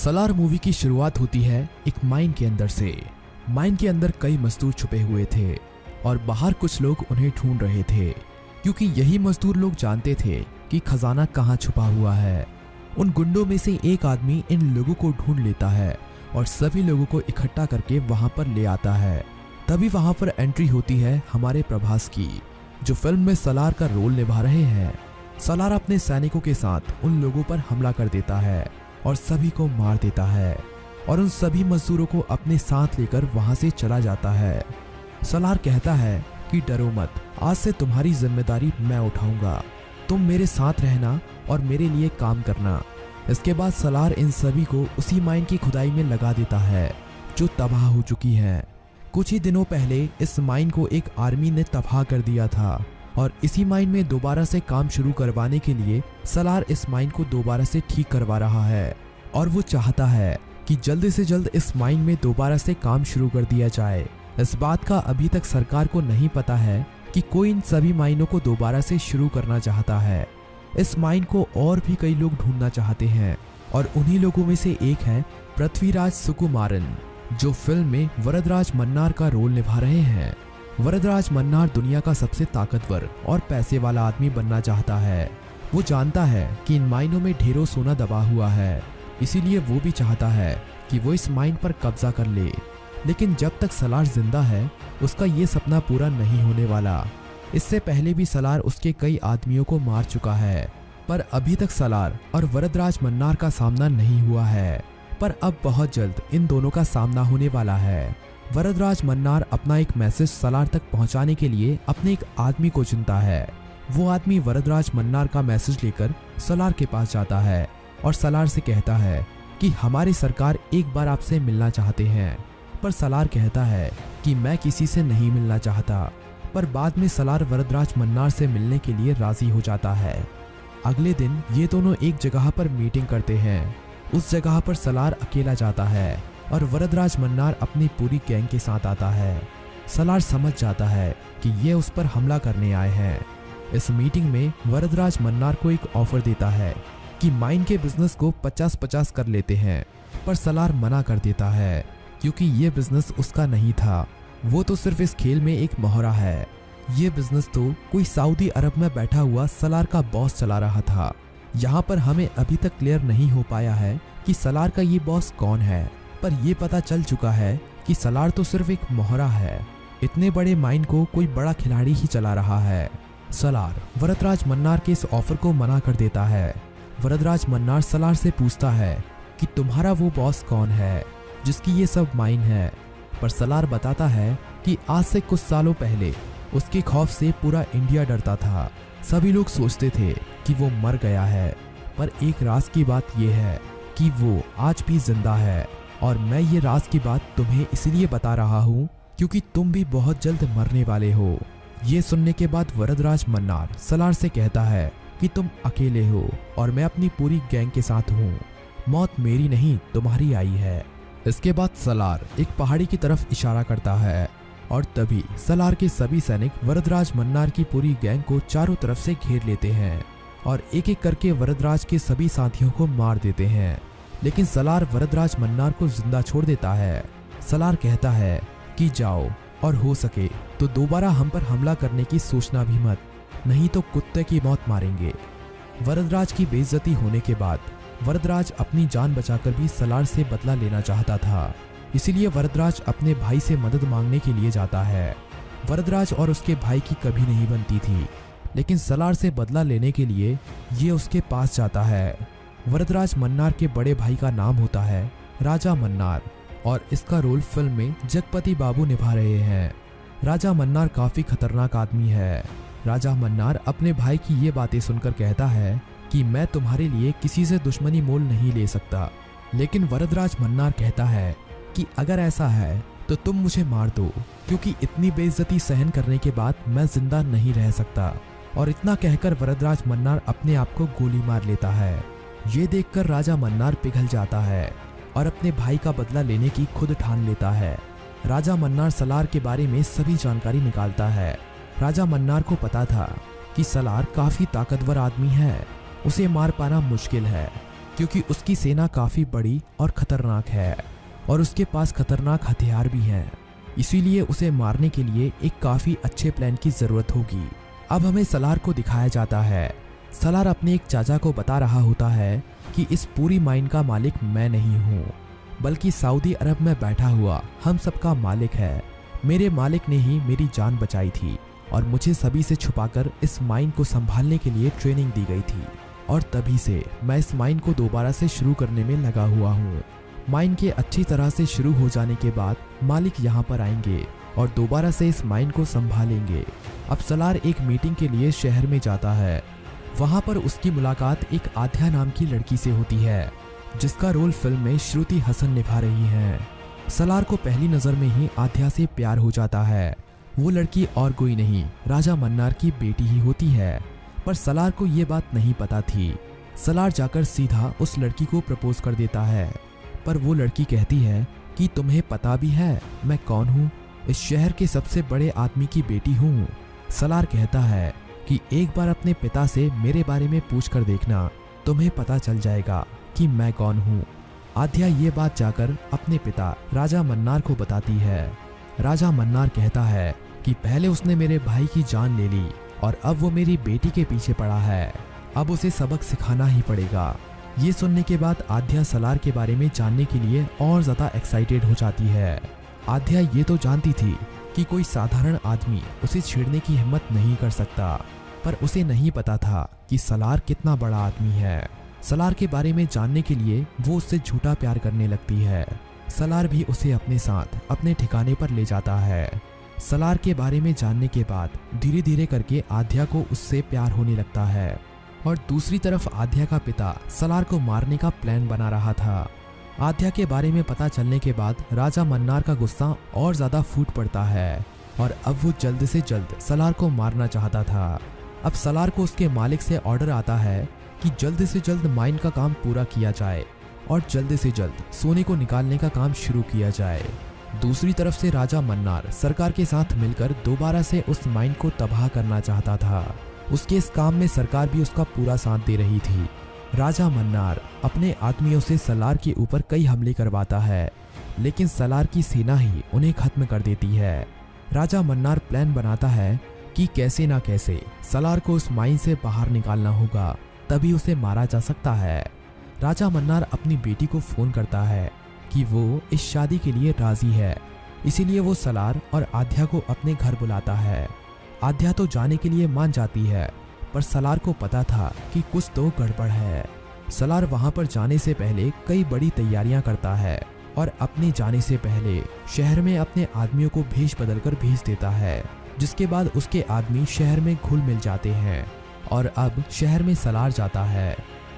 Salaar movie की शुरुआत होती है एक माइन के अंदर से। माइन के अंदर कई मजदूर छुपे हुए थे और बाहर कुछ लोग उन्हें ढूंढ रहे थे, क्योंकि यही मजदूर लोग जानते थे कि खजाना कहाँ छुपा हुआ है। उन गुंडों में से एक आदमी इन लोगों को ढूंढ लेता है और सभी लोगों को इकट्ठा करके वहां पर ले आता है। तभी वहां पर एंट्री होती है हमारे प्रभास की, जो फिल्म में सलार का रोल निभा रहे हैं। सलार अपने सैनिकों के साथ उन लोगों पर हमला कर देता है और सभी को मार देता है और उन सभी मजदूरों को अपने साथ लेकर वहां से चला जाता है। सलार कहता है कि डरो मत, आज से तुम्हारी जिम्मेदारी मैं उठाऊंगा, तुम मेरे साथ रहना और मेरे लिए काम करना। इसके बाद सलार इन सभी को उसी माइन की खुदाई में लगा देता है जो तबाह हो चुकी है। कुछ ही दिनों पहले इस माइन को एक आर्मी ने तबाह कर दिया था और इसी माइन में दोबारा से काम शुरू करवाने के लिए सलार इस माइन को दोबारा से ठीक करवा रहा है और वो चाहता है कि जल्द से जल्द इस माइन में दोबारा से काम शुरू कर दिया जाए। इस बात का अभी तक सरकार को नहीं पता है कि कोई इन सभी माइनों को दोबारा से शुरू करना चाहता है। इस माइन को और भी कई लोग ढूंढना चाहते हैं और उन्हीं लोगों में से एक है पृथ्वीराज सुकुमारन, जो फिल्म में वरदराज मन्नार का रोल निभा रहे हैं। वरदराज मन्नार दुनिया का सबसे ताकतवर और पैसे वाला आदमी बनना चाहता है। वो जानता है कि इन माइनों में ढेरों सोना दबा हुआ है, इसीलिए वो भी चाहता है कि वो इस माइन पर कब्जा कर ले। लेकिन जब तक सलार जिंदा है उसका ये सपना पूरा नहीं होने वाला। इससे पहले भी सलार उसके कई आदमियों को मार चुका है, पर अभी तक सलार और वरदराज मन्नार का सामना नहीं हुआ है। पर अब बहुत जल्द इन दोनों का सामना होने वाला है। वरदराज मन्नार अपना एक मैसेज सलार तक पहुंचाने के लिए अपने एक आदमी को चुनता है। वो आदमी वरदराज मन्नार का मैसेज लेकर सलार के पास जाता है और सलार से कहता है कि हमारी सरकार एक बार आपसे मिलना चाहते हैं। पर सलार कहता है कि मैं किसी से नहीं मिलना चाहता। पर बाद में सलार वरदराज मन्नार से मिलने के लिए राजी हो जाता है। अगले दिन ये दोनों एक जगह पर मीटिंग करते हैं। उस जगह पर सलार अकेला जाता है और वरदराज मन्नार अपनी पूरी गैंग के साथ आता है। सलार समझ जाता है कि ये उस पर हमला करने आए हैं। इस मीटिंग में वरदराज मन्नार को एक ऑफर देता है कि माइन के बिजनेस को 50-50 कर लेते हैं, पर सलार मना कर देता है क्योंकि ये बिजनेस उसका नहीं था। वो तो सिर्फ इस खेल में एक मोहरा है। ये बिजनेस तो कोई सऊदी अरब में बैठा हुआ सलार का बॉस चला रहा था। यहाँ पर हमें अभी तक क्लियर नहीं हो पाया है कि सलार का ये बॉस कौन है, पर यह पता चल चुका है कि सलार तो सिर्फ एक मोहरा है। इतने बड़े माइन को कोई बड़ा खिलाड़ी ही चला रहा है। सलार वरदराज मन्नार के इस ऑफर को मना कर देता है। वरदराज मन्नार सलार से पूछता है कि तुम्हारा वो बॉस कौन है जिसकी ये सब माइन है। पर सलार बताता है कि आज से कुछ सालों पहले उसके खौफ से पूरा इंडिया डरता था। सभी लोग सोचते थे कि वो मर गया है, पर एक राज की बात यह है कि वो आज भी जिंदा है और मैं ये राज की बात तुम्हें इसलिए बता रहा हूँ क्योंकि तुम भी बहुत जल्द मरने वाले हो। ये सुनने के बाद वरदराज मन्नार सलार से कहता है कि तुम अकेले हो और मैं अपनी पूरी गैंग के साथ हूँ। मौत मेरी नहीं तुम्हारी आई है। इसके बाद सलार एक पहाड़ी की तरफ इशारा करता है और तभी सलार के सभी सैनिक वरदराज मन्नार की पूरी गैंग को चारों तरफ से घेर लेते हैं और एक एक करके वरदराज के सभी साथियों को मार देते हैं। लेकिन सलार वरदराज मन्नार को जिंदा छोड़ देता है। सलार कहता है कि जाओ और हो सके तो दोबारा हम पर हमला करने की सोचना भी मत, नहीं तो कुत्ते की मौत मारेंगे। वरदराज की बेइज्जती होने के बाद वरदराज अपनी जान बचाकर भी सलार से बदला लेना चाहता था, इसीलिए वरदराज अपने भाई से मदद मांगने के लिए जाता है। वरदराज और उसके भाई की कभी नहीं बनती थी, लेकिन सलार से बदला लेने के लिए ये उसके पास जाता है। वरदराज मन्नार के बड़े भाई का नाम होता है राजा मन्नार और इसका रोल फिल्म में जगपति बाबू निभा रहे हैं। राजा मन्नार काफी खतरनाक आदमी है। राजा मन्नार अपने भाई की ये बातें सुनकर कहता है कि मैं तुम्हारे लिए किसी से दुश्मनी मोल नहीं ले सकता। लेकिन वरदराज मन्नार कहता है कि अगर ऐसा है तो तुम मुझे मार दो, क्योंकि इतनी बेइज्जती सहन करने के बाद मैं जिंदा नहीं रह सकता। और इतना कहकर वरदराज मन्नार अपने आप को गोली मार लेता है। ये देखकर राजा मन्नार पिघल जाता है और अपने भाई का बदला लेने की खुद ठान लेता है। राजा मन्नार सलार के बारे में सभी जानकारी निकालता है। राजा मन्नार को पता था कि सलार काफी ताकतवर आदमी है, उसे मार पाना मुश्किल है, क्योंकि उसकी सेना काफ़ी बड़ी और ख़तरनाक है और उसके पास खतरनाक हथियार भी हैं। इसीलिए उसे मारने के लिए एक काफ़ी अच्छे प्लान की ज़रूरत होगी। अब हमें सलार को दिखाया जाता है। सलार अपने एक चाचा को बता रहा होता है कि इस पूरी माइन का मालिक मैं नहीं हूँ, बल्कि सऊदी अरब में बैठा हुआ हम सबका मालिक है। मेरे मालिक ने ही मेरी जान बचाई थी और मुझे सभी से छुपाकर इस माइन को संभालने के लिए ट्रेनिंग दी गई थी और तभी से मैं इस माइन को दोबारा से शुरू करने में लगा हुआ हूँ। माइन के अच्छी तरह से शुरू हो जाने के बाद मालिक यहाँ पर आएंगे और दोबारा से इस माइन को संभालेंगे। अब सलार एक मीटिंग के लिए शहर में जाता है। वहाँ पर उसकी मुलाकात एक आध्या नाम की लड़की से होती है, जिसका रोल फिल्म में श्रुति हसन निभा रही हैं। सलार को पहली नज़र में ही आध्या से प्यार हो जाता है। वो लड़की और कोई नहीं, राजा मन्नार की बेटी ही होती है, पर सलार को ये बात नहीं पता थी। सलार जाकर सीधा उस लड़की को प्रपोज कर देता है, पर वो लड़की कहती है कि तुम्हें पता भी है मैं कौन हूँ? इस शहर के सबसे बड़े आदमी की बेटी हूँ। सलार कहता है कि एक बार अपने पिता से मेरे बारे में पूछ कर देखना, तुम्हें पता चल जाएगा कि मैं कौन हूँ। आध्या ये बात जाकर अपने पिता राजा मन्नार को बताती है। राजा मन्नार कहता है कि पहले उसने मेरे भाई की जान ले ली और अब वो मेरी बेटी के पीछे पड़ा है, अब उसे सबक सिखाना ही पड़ेगा। ये सुनने के बाद आध्या सलार के बारे में जानने के लिए और ज़्यादा एक्साइटेड हो जाती है। आध्या ये तो जानती थी कि कोई साधारण आदमी उसे छेड़ने की हिम्मत नहीं कर सकता, पर उसे नहीं पता था कि सलार कितना बड़ा आदमी है। सलार के बारे में जानने के लिए वो उससे झूठा प्यार करने लगती है। सलार भी उसे अपने साथ अपने ठिकाने पर ले जाता है। सलार के बारे में जानने के बाद धीरे धीरे करके आध्या को उससे प्यार होने लगता है और दूसरी तरफ आध्या का पिता सलार को मारने का प्लान बना रहा था। आध्या के बारे में पता चलने के बाद राजा मन्नार का गुस्सा और ज़्यादा फूट पड़ता है और अब वो जल्द से जल्द सलार को मारना चाहता था। अब सलार को उसके मालिक से ऑर्डर आता है कि जल्द से जल्द माइन का काम पूरा किया जाए और जल्द से जल्द सोने को निकालने का काम शुरू किया जाए। दूसरी तरफ से राजा मन्नार सरकार के साथ मिलकर दोबारा से उस माइन को तबाह करना चाहता था। उसके इस काम में सरकार भी उसका पूरा साथ दे रही थी। राजा मन्नार अपने आदमियों से सलार के ऊपर कई हमले करवाता है, लेकिन सलार की सेना ही उन्हें खत्म कर देती है। राजा मन्नार प्लान बनाता है कि कैसे ना कैसे सलार को उस माइन से बाहर निकालना होगा, तभी उसे मारा जा सकता है। राजा मन्नार अपनी बेटी को फोन करता है कि वो इस शादी के लिए राजी है, इसीलिए वो सलार और आध्या को अपने घर बुलाता है। आध्या तो जाने के लिए मान जाती है, पर सलार को पता था कि कुछ तो गड़बड़ है। सलार वहां पर जाने से पहले कई बड़ी तैयारियां करता है और अपने जाने से पहले शहर में अपने आदमियों को भेष बदलकर भेज देता है, जिसके बाद उसके आदमी शहर में घुल मिल जाते हैं और अब शहर में सलार जाता है।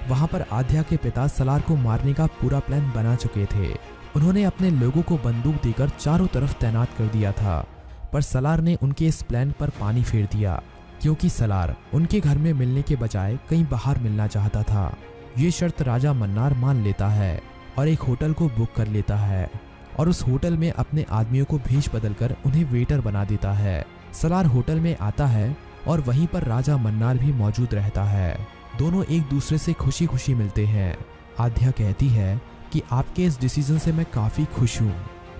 वहां पर आध्या के पिता सलार को मारने का पूरा प्लान बना चुके थे। उन्होंने अपने लोगों को बंदूक देकर चारों तरफ तैनात कर दिया था, पर सलार ने उनके इस प्लान पर पानी फेर दिया, क्योंकि सलार उनके घर में मिलने के बजाय कहीं बाहर मिलना चाहता था। ये शर्त राजा मन्नार मान लेता है और एक होटल को बुक कर लेता है और उस होटल में अपने आदमियों को भेष बदलकर उन्हें वेटर बना देता है। सलार होटल में आता है और वहीं पर राजा मन्नार भी मौजूद रहता है। दोनों एक दूसरे से खुशी खुशी मिलते हैं। आध्या कहती है कि आपके इस डिसीजन से मैं काफ़ी खुश हूँ।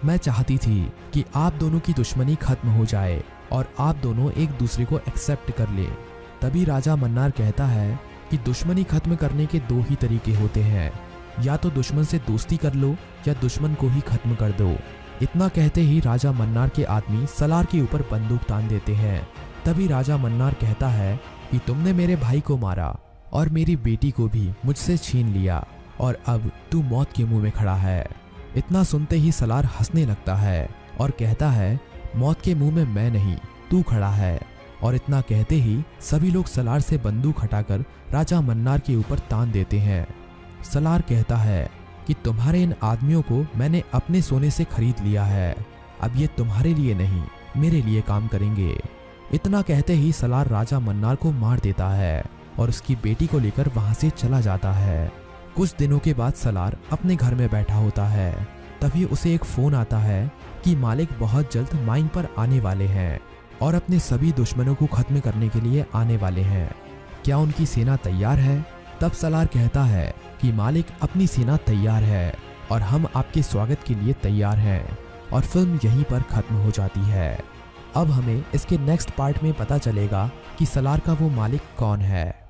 मैं चाहती थी कि आप दोनों की दुश्मनी खत्म हो जाए और आप दोनों एक दूसरे को एक्सेप्ट कर ले। तभी राजा मन्नार कहता है कि दुश्मनी खत्म करने के दो ही तरीके होते हैं, या तो दुश्मन से दोस्ती कर लो या दुश्मन को ही खत्म कर दो। इतना कहते ही राजा मन्नार के आदमी सलार के ऊपर बंदूक तान देते हैं। तभी राजा मन्नार कहता है कि तुमने मेरे भाई को मारा और मेरी बेटी को भी मुझसे छीन लिया और अब तू मौत के मुंह में खड़ा है। इतना सुनते ही सलार हंसने लगता है और कहता है मौत के मुंह में मैं नहीं, तू खड़ा है। और इतना कहते ही सभी लोग सलार से बंदूक हटाकर राजा मन्नार के ऊपर तान देते हैं। सलार कहता है कि तुम्हारे इन आदमियों को मैंने अपने सोने से खरीद लिया है, अब ये तुम्हारे लिए नहीं मेरे लिए काम करेंगे। इतना कहते ही सलार राजा मन्नार को मार देता है और उसकी बेटी को लेकर वहां से चला जाता है। कुछ दिनों के बाद सलार अपने घर में बैठा होता है, तभी उसे एक फोन आता है कि मालिक बहुत जल्द माइन पर आने वाले हैं और अपने सभी दुश्मनों को खत्म करने के लिए आने वाले हैं। क्या उनकी सेना तैयार है? तब सलार कहता है कि मालिक अपनी सेना तैयार है और हम आपके स्वागत के लिए तैयार हैं, और फिल्म यहीं पर खत्म हो जाती है। अब हमें इसके नेक्स्ट पार्ट में पता चलेगा कि सलार का वो मालिक कौन है।